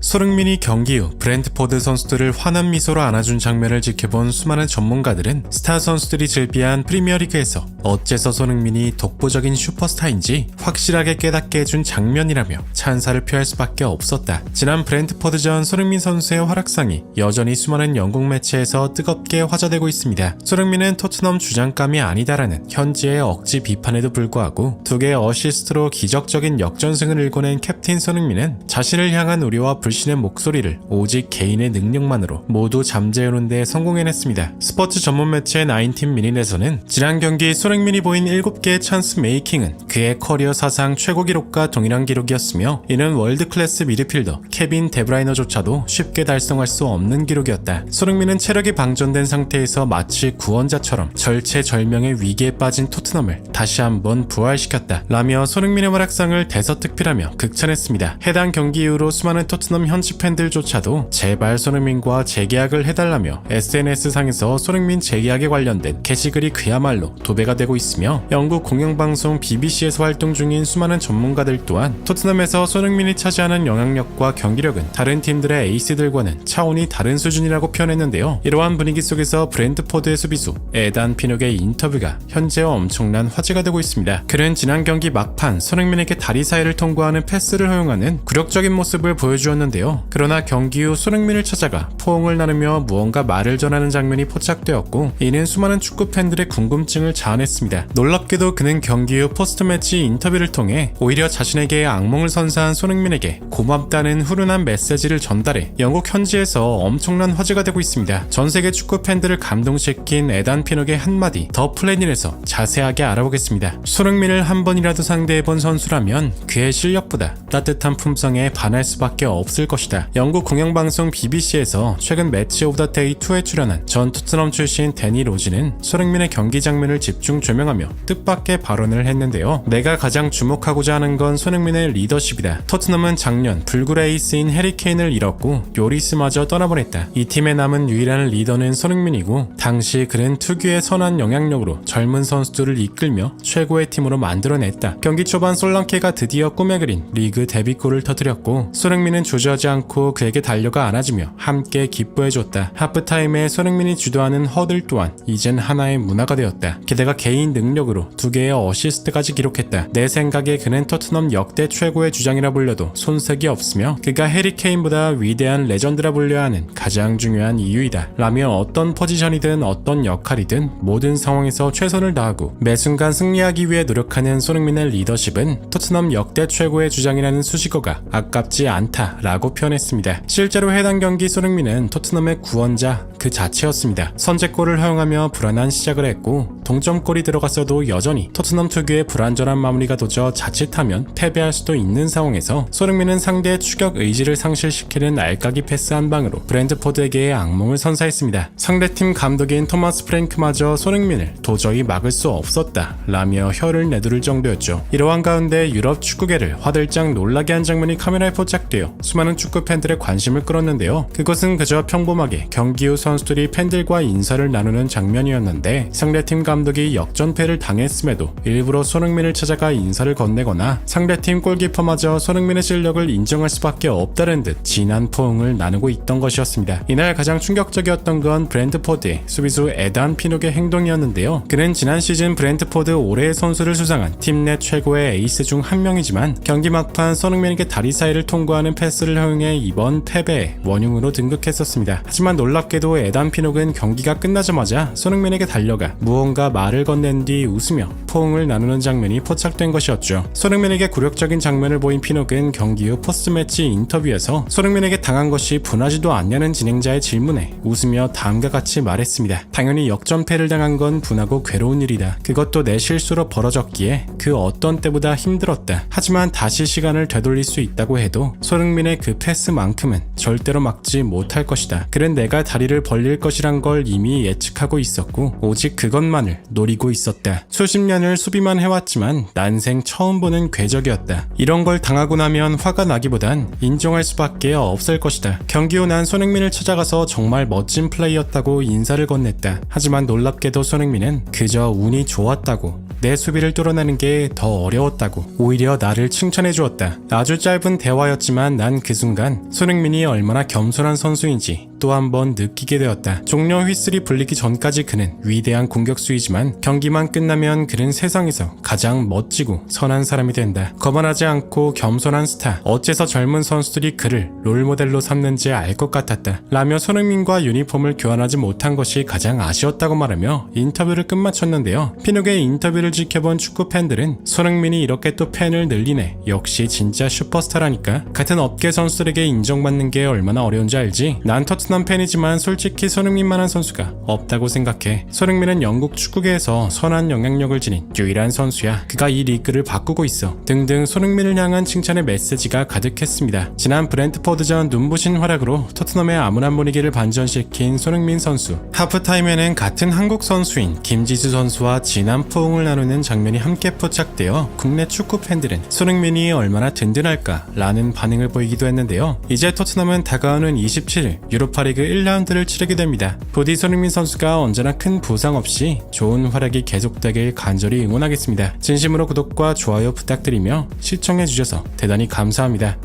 손흥민이 경기 후 브렌트포드 선수들을 환한 미소로 안아준 장면을 지켜본 수많은 전문가들은 스타 선수들이 즐비한 프리미어리그에서 어째서 손흥민이 독보적인 슈퍼스타인지 확실하게 깨닫게 해준 장면이라며 찬사를 표할 수밖에 없었다. 지난 브렌트포드전 손흥민 선수의 활약상이 여전히 수많은 영국 매체에서 뜨겁게 화제되고 있습니다. 손흥민은 토트넘 주장감이 아니다라는 현지의 억지 비판에도 불구하고 2개의 어시스트로 기적적인 역전승을 일궈낸 캡틴 손흥민은 자신을 향한 우려와 불신의 목소리를 오직 개인의 능력만으로 모두 잠재우는 데 성공해냈습니다. 스포츠 전문 매체 19미닛에서는 지난 경기 손흥민이 보인 7개의 찬스 메이킹은 그의 커리어 사상 최고 기록과 동일한 기록이었으며 이는 월드클래스 미드필더 케빈 데브라이너조차도 쉽게 달성할 수 없는 기록이었다. 손흥민은 체력이 방전된 상태에서 마치 구원자처럼 절체절명의 위기에 빠진 토트넘을 다시 한번 부활시켰다 라며 손흥민의 활약상을 대서특필하며 극찬했습니다. 해당 경기 이후로 수많은 토트넘 현지 팬들조차도 제발 손흥민과 재계약을 해달라며 SNS상에서 손흥민 재계약에 관련된 게시글이 그야말로 도배가 되고 있으며 영국 공영방송 BBC에서 활동 중인 수많은 전문가들 또한 토트넘에서 손흥민이 차지하는 영향력과 경기력은 다른 팀들의 에이스들과는 차원이 다른 수준이라고 표현했는데요. 이러한 분위기 속에서 브렌트포드의 수비수 에단 피녹의 인터뷰가 현재 엄청난 화제가 되고 있습니다. 그는 지난 경기 막판 손흥민에게 다리 사이를 통과하는 패스를 허용하는 굴욕적인 모습을 보여주었는데요. 그러나 경기 후 손흥민을 찾아가 포옹을 나누며 무언가 말을 전하는 장면이 포착되었고 이는 수많은 축구 팬들의 궁금증을 자아냈습니다. 놀랍게도 그는 경기 후 포스트 매치 인터뷰를 통해 오히려 자신에게 악몽을 선사한 손흥민에게 고맙다는 훈훈한 메시지를 전달해 영국 현지에서 엄청난 화제가 되고 있습니다. 전세계 축구 팬들을 감동시킨 에단 피녹의 한마디 더 플래닛에서 자세하게 알아보겠습니다. 손흥민을 한 번이라도 상대해본 선수라면 그의 실력보다 따뜻한 품성에 반할 수밖에 없을 것이다. 영국 공영방송 BBC에서 최근 매치 오브 더 데이 2에 출연한 전 토트넘 출신 데니 로지는 손흥민의 경기 장면을 집중 조명하며 뜻밖의 발언을 했는데요. 내가 가장 주목하고자 하는 건 손흥민의 리더십이다. 토트넘은 작년 불굴 에이스인 해리 케인을 잃었고 요리스마저 떠나보냈다. 이 팀에 남은 유일한 리더는 손흥민이고 당시 그는 특유의 선한 영향력으로 젊은 선수들을 이끌며 최고의 팀으로 만들어냈다. 경기 초반 솔랑케가 드디어 꿈에 그린 리그 데뷔골을 터뜨렸고 손흥민은 주저하지 않고 그에게 달려가 안아주며 함께 기뻐해줬다. 하프타임에 손흥민이 주도하는 허들 또한 이젠 하나의 문화가 되었다. 게다가 개인 능력으로 2개의 어시스트까지 기록했다. 내 생각에 그는 토트넘 역대 최고의 주장이라 불려도 손색이 없으며 그가 해리 케인보다 위대한 레전드라 불려야 하는 가장 중요한 이유이다 라며 어떤 포지션이든 어떤 역할이든 모든 상황에서 최선을 다하고 매 순간 승리하기 위해 노력하는 손흥민의 리더십은 토트넘 역대 최고의 주장이라는 수식어가 아깝지 않다 라고 표현했습니다. 실제로 해당 경기 손흥민은 토트넘의 구원자 그 자체였습니다. 선제골을 허용하며 불안한 시작을 했고 동점골이 들어갔어도 여전히 토트넘 특유의 불안전한 마무리가 도저 자칫하면 패배할 수도 있는 상황에서 손흥민은 상대의 추격 의지를 상실시키는 알까기 패스 한 방으로 브렌트포드에게의 악몽을 선사했습니다. 상대팀 감독인 토마스 프랭크마저 손흥민을 도저히 막을 수 없었다 라며 혀를 내두를 정도였죠. 이러한 가운데 유럽 축구계를 화들짝 놀라게 한 장면이 카메라에 포착되어 수많은 축구 팬들의 관심을 끌었는데요. 그것은 그저 평범하게 경기 후 선수들이 팬들과 인사를 나누는 장면이었는데 상대팀 감독이 역전패를 당했음에도 일부러 손흥민을 찾아가 인사를 건네거나 상대팀 골키퍼마저 손흥민의 실력을 인정할 수밖에 없다는 듯 진한 포옹을 나누고 있던 것이었습니다. 이날 가장 충격적이었던 건 브렌트포드의 수비수 에단 피녹의 행동이었는데요. 그는 지난 시즌 브렌트포드 올해의 선수를 수상한 팀 내 최고의 에이스 중 한 명이지만 경기 막판 손흥민에게 다리 사이를 통과하는 패스를 허용해 이번 패배의 원흉으로 등극했었습니다. 하지만 놀랍게도 에단 피녹은 경기가 끝나자마자 손흥민에게 달려가 무언가 말을 건넨 뒤 웃으며 포옹을 나누는 장면이 포착된 것이었죠. 손흥민에게 굴욕적인 장면을 보인 피녹은 경기 후 포스트매치 인터뷰에서 손흥민에게 당한 것이 분하지도 않냐는 진행자의 질문에 웃으며 다음과 같이 말했습니다. 당연히 역전패를 당한 건 분하고 괴로운 일이다. 그것도 내 실수로 벌어졌기에 그 어떤 때보다 힘들었다. 하지만 다시 시간을 되돌릴 수 있다고 해도 손흥민의 그 패스만큼은 절대로 막지 못할 것이다. 그는 내가 다리를 벌릴 것이란 걸 이미 예측하고 있었고 오직 그것만을 노리고 있었다. 수십 년을 수비만 해왔지만 난생 처음 보는 궤적이었다. 이런 걸 당하고 나면 화가 나기보단 인정할 수밖에 없을 것이다. 경기 후 난 손흥민을 찾아가서 정말 멋진 플레이였다고 인사를 건넸다. 하지만 놀랍게도 손흥민은 그저 운이 좋았다고 내 수비를 뚫어내는 게 더 어려웠다고 오히려 나를 칭찬해 주었다. 아주 짧은 대화였지만 난 그 순간 손흥민이 얼마나 겸손한 선수인지 또 한 번 느끼게 되었다. 종료 휘슬이 불리기 전까지 그는 위대한 공격수이지만 경기만 끝나면 그는 세상에서 가장 멋지고 선한 사람이 된다. 거만하지 않고 겸손한 스타. 어째서 젊은 선수들이 그를 롤모델로 삼는지 알 것 같았다. 라며 손흥민과 유니폼을 교환하지 못한 것이 가장 아쉬웠다고 말하며 인터뷰를 끝마쳤는데요. 피누의 인터뷰를 지켜본 축구 팬들은 손흥민이 이렇게 또 팬을 늘리네. 역시 진짜 슈퍼스타라니까. 같은 업계 선수들에게 인정받는 게 얼마나 어려운지 알지? 난 토트넘 팬이지만 솔직히 손흥민만한 선수가 없다고 생각해. 손흥민은 영국 축구계에서 선한 영향력을 지닌 유일한 선수야. 그가 이 리그를 바꾸고 있어. 등등 손흥민을 향한 칭찬의 메시지가 가득했습니다. 지난 브렌트포드전 눈부신 활약으로 토트넘의 암울한 분위기를 반전시킨 손흥민 선수. 하프타임에는 같은 한국 선수인 김지수 선수와 진한 포옹을 나누는 장면이 함께 포착되어 국내 축구 팬들은 손흥민이 얼마나 든든할까 라는 반응을 보이기도 했는데요. 이제 토트넘은 다가오는 27일 유로파리그 1라운드를 치르게 됩니다. 부디 손흥민 선수가 언제나 큰 부상 없이 좋은 활약이 계속되길 간절히 응원하겠습니다. 진심으로 구독과 좋아요 부탁드리며 시청해주셔서 대단히 감사합니다.